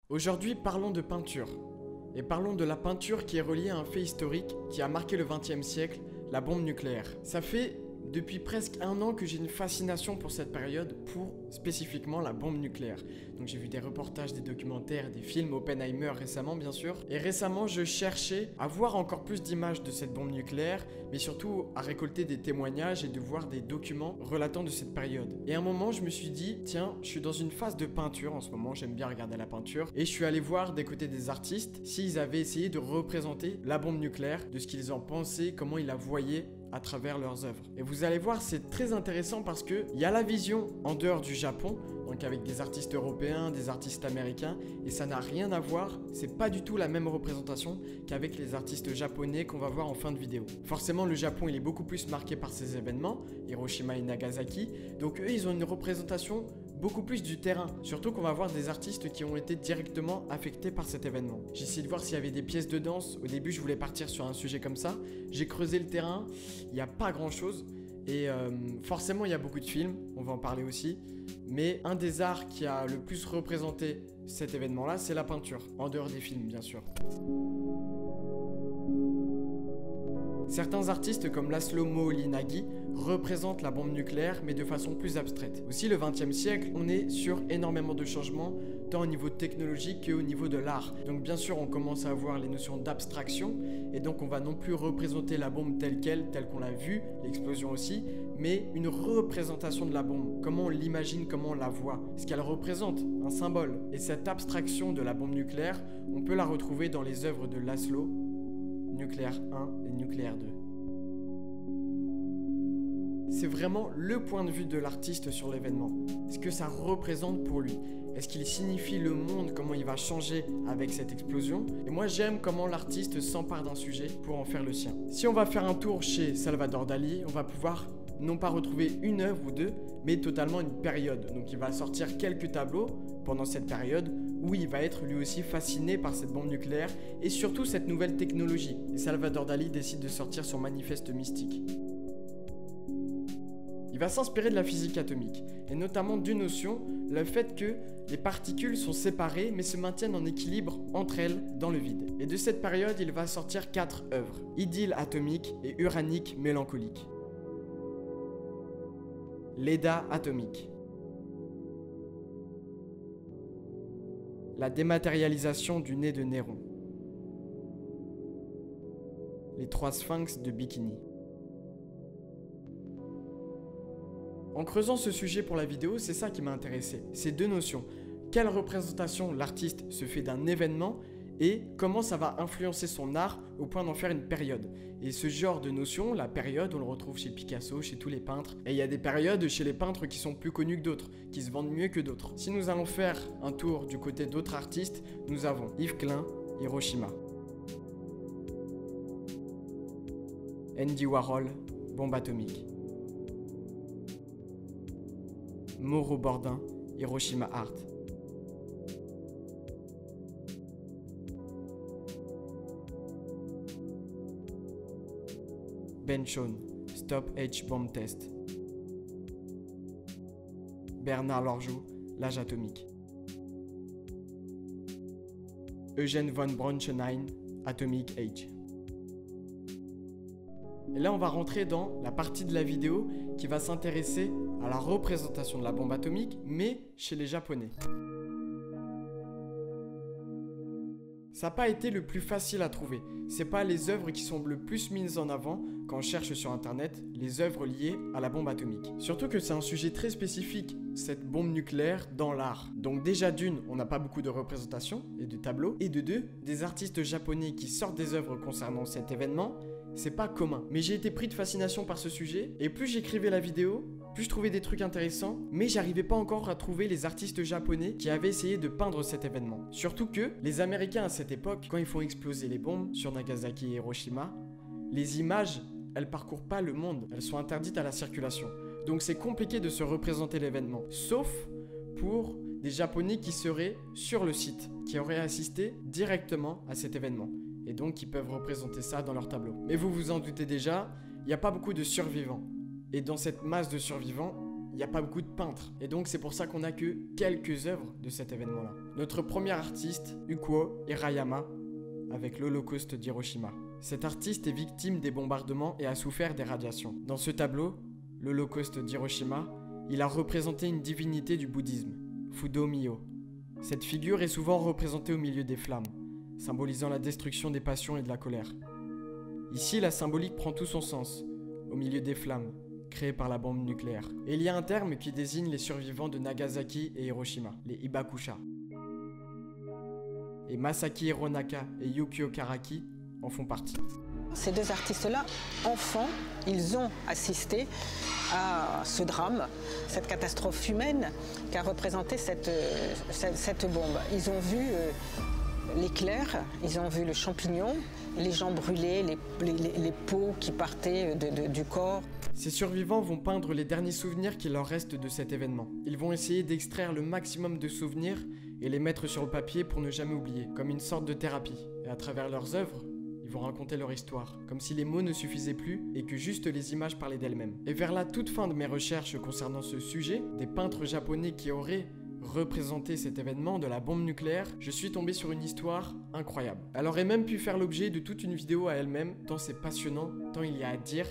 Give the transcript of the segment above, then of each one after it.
Aujourd'hui, parlons de peinture. Et parlons de la peinture qui est reliée à un fait historique qui a marqué le XXe siècle, la bombe nucléaire. Ça fait depuis presque un an que j'ai une fascination pour cette période, pour spécifiquement la bombe nucléaire. Donc j'ai vu des reportages, des documentaires, des films Oppenheimer récemment bien sûr. Et récemment je cherchais à voir encore plus d'images de cette bombe nucléaire, mais surtout à récolter des témoignages et de voir des documents relatant de cette période. Et à un moment je me suis dit, tiens, je suis dans une phase de peinture en ce moment, j'aime bien regarder la peinture. Et je suis allé voir des côtés des artistes s'ils avaient essayé de représenter la bombe nucléaire, de ce qu'ils en pensaient, comment ils la voyaient à travers leurs œuvres. Et vous allez voir, c'est très intéressant parce que il y a la vision en dehors du Japon, donc avec des artistes européens, des artistes américains, et ça n'a rien à voir, c'est pas du tout la même représentation qu'avec les artistes japonais qu'on va voir en fin de vidéo. Forcément, le Japon, il est beaucoup plus marqué par ces événements, Hiroshima et Nagasaki, donc eux, ils ont une représentation beaucoup plus du terrain, surtout qu'on va voir des artistes qui ont été directement affectés par cet événement. J'ai essayé de voir s'il y avait des pièces de danse. Au début, je voulais partir sur un sujet comme ça. J'ai creusé le terrain, il n'y a pas grand chose. Et forcément, il y a beaucoup de films, on va en parler aussi. Mais un des arts qui a le plus représenté cet événement-là, c'est la peinture, en dehors des films, bien sûr. Certains artistes comme Laszlo Moholy-Nagy représentent la bombe nucléaire mais de façon plus abstraite. Aussi le XXe siècle, on est sur énormément de changements tant au niveau technologique qu'au niveau de l'art. Donc bien sûr on commence à avoir les notions d'abstraction et donc on va non plus représenter la bombe telle qu'on l'a vue, l'explosion aussi, mais une représentation de la bombe, comment on l'imagine, comment on la voit, ce qu'elle représente, un symbole. Et cette abstraction de la bombe nucléaire, on peut la retrouver dans les œuvres de Laszlo, Nucléaire 1 et Nucléaire 2. C'est vraiment le point de vue de l'artiste sur l'événement. Ce que ça représente pour lui. Est-ce qu'il signifie le monde, comment il va changer avec cette explosion? Et moi j'aime comment l'artiste s'empare d'un sujet pour en faire le sien. Si on va faire un tour chez Salvador Dali, on va pouvoir non pas retrouver une œuvre ou deux, mais totalement une période. Donc il va sortir quelques tableaux pendant cette période où il va être lui aussi fasciné par cette bombe nucléaire et surtout cette nouvelle technologie. Et Salvador Dali décide de sortir son manifeste mystique. Il va s'inspirer de la physique atomique, et notamment d'une notion, le fait que les particules sont séparées mais se maintiennent en équilibre entre elles dans le vide. Et de cette période, il va sortir 4 œuvres, Idylle atomique et Uranique mélancolique. L'Eda atomique. La dématérialisation du nez de Néron. Les 3 sphinx de Bikini. En creusant ce sujet pour la vidéo, c'est ça qui m'a intéressé. Ces deux notions. Quelle représentation l'artiste se fait d'un événement et comment ça va influencer son art au point d'en faire une période. Et ce genre de notion, la période, on le retrouve chez Picasso, chez tous les peintres. Et il y a des périodes chez les peintres qui sont plus connus que d'autres, qui se vendent mieux que d'autres. Si nous allons faire un tour du côté d'autres artistes, nous avons Yves Klein, Hiroshima. Andy Warhol, bombe atomique. Moreau Bordin, Hiroshima Art. Ben Shone, Stop H Bomb Test. Bernard Lorgeau, L'âge atomique. Eugène von Braunschweig, Atomic Age. Et là, on va rentrer dans la partie de la vidéo qui va s'intéresser à la représentation de la bombe atomique, mais chez les Japonais. Ça n'a pas été le plus facile à trouver. C'est pas les œuvres qui sont le plus mises en avant quand on cherche sur internet les œuvres liées à la bombe atomique. Surtout que c'est un sujet très spécifique, cette bombe nucléaire dans l'art. Donc déjà d'une, on n'a pas beaucoup de représentations et de tableaux. Et de deux, des artistes japonais qui sortent des œuvres concernant cet événement, c'est pas commun. Mais j'ai été pris de fascination par ce sujet, et plus j'écrivais la vidéo, plus je trouvais des trucs intéressants, mais j'arrivais pas encore à trouver les artistes japonais qui avaient essayé de peindre cet événement. Surtout que les Américains à cette époque, quand ils font exploser les bombes sur Nagasaki et Hiroshima, les images, elles parcourent pas le monde, elles sont interdites à la circulation. Donc c'est compliqué de se représenter l'événement, sauf pour des Japonais qui seraient sur le site, qui auraient assisté directement à cet événement. Et donc qui peuvent représenter ça dans leur tableau. Mais vous vous en doutez déjà, il n'y a pas beaucoup de survivants. Et dans cette masse de survivants, il n'y a pas beaucoup de peintres. Et donc c'est pour ça qu'on n'a que quelques œuvres de cet événement-là. Notre premier artiste, Ukuo Hirayama, avec l'Holocauste d'Hiroshima. Cet artiste est victime des bombardements et a souffert des radiations. Dans ce tableau, l'Holocauste d'Hiroshima, il a représenté une divinité du bouddhisme, Fudo-Myo. Cette figure est souvent représentée au milieu des flammes, symbolisant la destruction des passions et de la colère. Ici, la symbolique prend tout son sens, au milieu des flammes, créées par la bombe nucléaire. Et il y a un terme qui désigne les survivants de Nagasaki et Hiroshima, les Hibakusha. Et Masaki Hironaka et Yukio Karaki en font partie. Ces deux artistes-là, enfants, ils ont assisté à ce drame, cette catastrophe humaine qu'a représenté cette bombe. Ils ont vu l'éclair, ils ont vu le champignon, les gens brûlés, les peaux qui partaient du corps. Ces survivants vont peindre les derniers souvenirs qui leur restent de cet événement. Ils vont essayer d'extraire le maximum de souvenirs et les mettre sur le papier pour ne jamais oublier, comme une sorte de thérapie. Et à travers leurs œuvres, ils vont raconter leur histoire, comme si les mots ne suffisaient plus et que juste les images parlaient d'elles-mêmes. Et vers la toute fin de mes recherches concernant ce sujet, des peintres japonais qui auraient représenté cet événement de la bombe nucléaire, je suis tombé sur une histoire incroyable. Elle aurait même pu faire l'objet de toute une vidéo à elle-même, tant c'est passionnant, tant il y a à dire,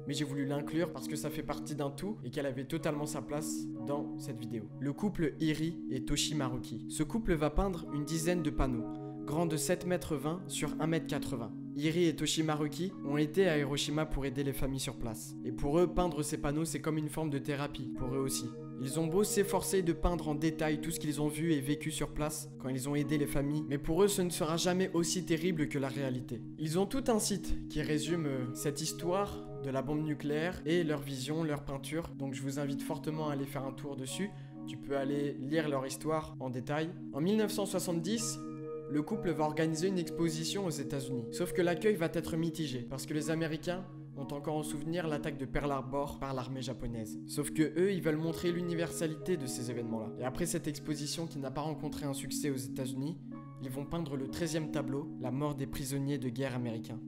mais j'ai voulu l'inclure parce que ça fait partie d'un tout et qu'elle avait totalement sa place dans cette vidéo. Le couple Iri et Toshi Maruki. Ce couple va peindre une dizaine de panneaux, grands de 7,20 m sur 1,80 m. Iri et Toshi Maruki ont été à Hiroshima pour aider les familles sur place. Et pour eux, peindre ces panneaux, c'est comme une forme de thérapie, pour eux aussi. Ils ont beau s'efforcer de peindre en détail tout ce qu'ils ont vu et vécu sur place quand ils ont aidé les familles, mais pour eux ce ne sera jamais aussi terrible que la réalité. Ils ont tout un site qui résume cette histoire de la bombe nucléaire et leur vision, leur peinture, donc je vous invite fortement à aller faire un tour dessus. Tu peux aller lire leur histoire en détail. En 1970, le couple va organiser une exposition aux États-Unis. Sauf que l'accueil va être mitigé, parce que les Américains ont encore en souvenir l'attaque de Pearl Harbor par l'armée japonaise. Sauf que eux, ils veulent montrer l'universalité de ces événements-là. Et après cette exposition qui n'a pas rencontré un succès aux États-Unis, ils vont peindre le 13e tableau, la mort des prisonniers de guerre américains.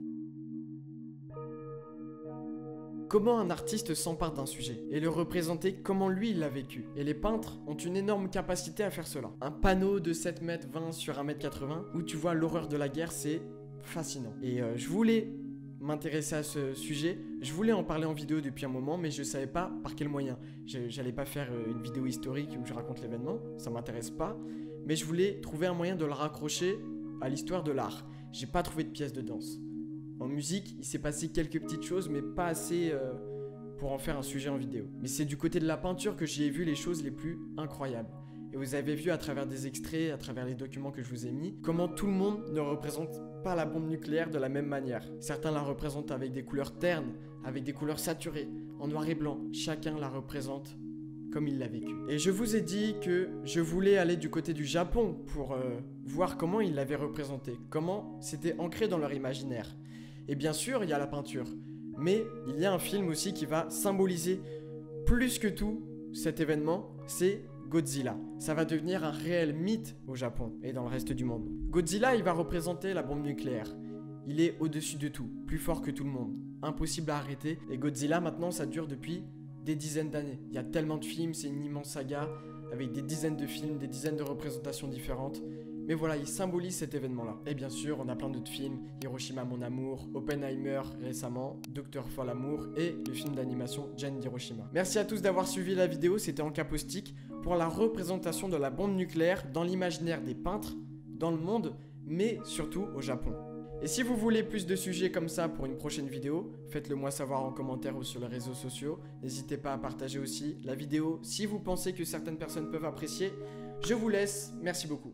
Comment un artiste s'empare d'un sujet et le représenter comment lui il l'a vécu. Et les peintres ont une énorme capacité à faire cela. Un panneau de 7,20 m sur 1,80 m où tu vois l'horreur de la guerre, c'est fascinant. Et je voulais m'intéresser à ce sujet, je voulais en parler en vidéo depuis un moment, mais je savais pas par quel moyen. J'allais pas faire une vidéo historique où je raconte l'événement, ça m'intéresse pas, mais je voulais trouver un moyen de le raccrocher à l'histoire de l'art. J'ai pas trouvé de pièce de danse. En musique, il s'est passé quelques petites choses, mais pas assez pour en faire un sujet en vidéo. Mais c'est du côté de la peinture que j'y ai vu les choses les plus incroyables. Et vous avez vu à travers des extraits, à travers les documents que je vous ai mis, comment tout le monde ne représente pas la bombe nucléaire de la même manière. Certains la représentent avec des couleurs ternes, avec des couleurs saturées, en noir et blanc. Chacun la représente comme il l'a vécu. Et je vous ai dit que je voulais aller du côté du Japon pour voir comment ils l'avaient représenté, comment c'était ancré dans leur imaginaire. Et bien sûr, il y a la peinture, mais il y a un film aussi qui va symboliser plus que tout cet événement, c'est Godzilla. Ça va devenir un réel mythe au Japon et dans le reste du monde. Godzilla, il va représenter la bombe nucléaire. Il est au-dessus de tout, plus fort que tout le monde, impossible à arrêter. Et Godzilla, maintenant, ça dure depuis des dizaines d'années. Il y a tellement de films, c'est une immense saga, avec des dizaines de films, des dizaines de représentations différentes. Mais voilà, il symbolise cet événement-là. Et bien sûr, on a plein d'autres films, Hiroshima mon amour, Oppenheimer récemment, Dr. Folamour et le film d'animation Jane d'Hiroshima. Merci à tous d'avoir suivi la vidéo, c'était Encapostique pour la représentation de la bombe nucléaire dans l'imaginaire des peintres, dans le monde, mais surtout au Japon. Et si vous voulez plus de sujets comme ça pour une prochaine vidéo, faites-le moi savoir en commentaire ou sur les réseaux sociaux. N'hésitez pas à partager aussi la vidéo si vous pensez que certaines personnes peuvent apprécier. Je vous laisse, merci beaucoup.